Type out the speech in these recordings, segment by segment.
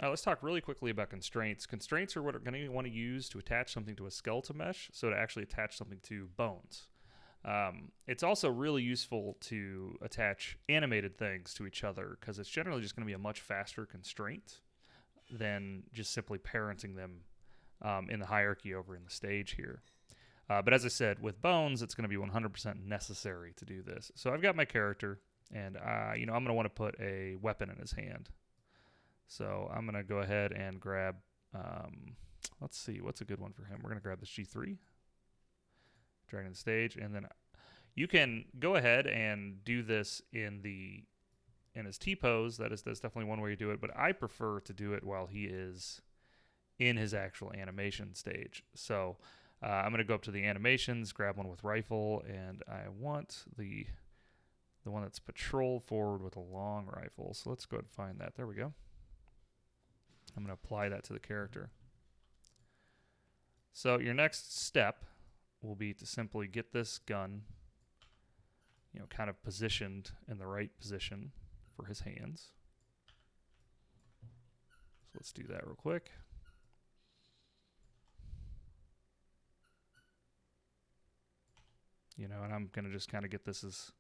Let's talk really quickly about constraints. Constraints are what we're going to want to use to attach something to a skeleton mesh, so to actually attach something to bones. It's also really useful to attach animated things to each other because it's generally just going to be a much faster constraint than just simply parenting them in the hierarchy over in the stage here. But as I said, with bones, it's going to be 100% necessary to do this. So I've got my character, and I'm going to want to put a weapon in his hand. So I'm going to go ahead and grab, let's see, what's a good one for him? We're going to grab this G3, drag in the stage, and then you can go ahead and do this in his T-pose. That's definitely one way to do it, but I prefer to do it while he is in his actual animation stage. So I'm going to go up to the animations, grab one with rifle, and I want the one that's patrol forward with a long rifle. So let's go ahead and find that. There we go. I'm going to apply that to the character. So your next step will be to simply get this gun, kind of positioned in the right position for his hands. So let's do that real quick. And I'm going to just kind of get this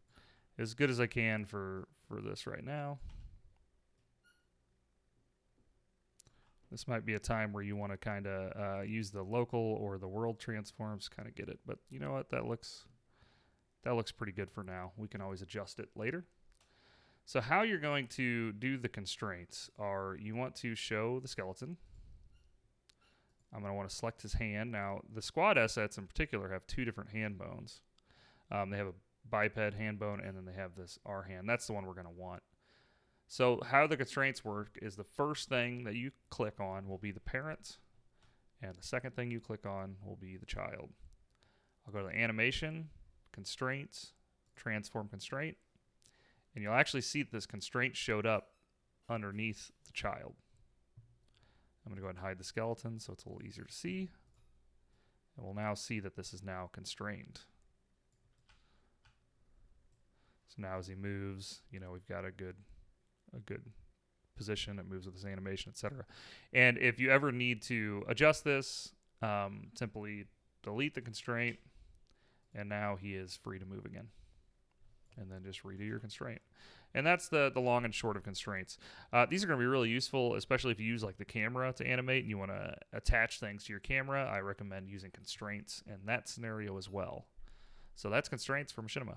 as good as I can for this right now. This might be a time where you want to kind of use the local or the world transforms to kind of get it. But you know what? That looks pretty good for now. We can always adjust it later. So how you're going to do the constraints are you want to show the skeleton. I'm going to want to select his hand. Now, the squad assets in particular have two different hand bones. They have a biped hand bone, and then they have this R hand. That's the one we're going to want. So how the constraints work is the first thing that you click on will be the parent, and the second thing you click on will be the child. I'll go to the animation, constraints, transform constraint, and you'll actually see that this constraint showed up underneath the child. I'm going to go ahead and hide the skeleton so it's a little easier to see. And we'll now see that this is now constrained. So now as he moves, we've got a good position. It moves with this animation, etc. And if you ever need to adjust this, simply delete the constraint, and now he is free to move again. And then just redo your constraint. And that's the long and short of constraints. These are going to be really useful, especially if you use like the camera to animate and you want to attach things to your camera. I recommend using constraints in that scenario as well. So that's constraints for Machinima.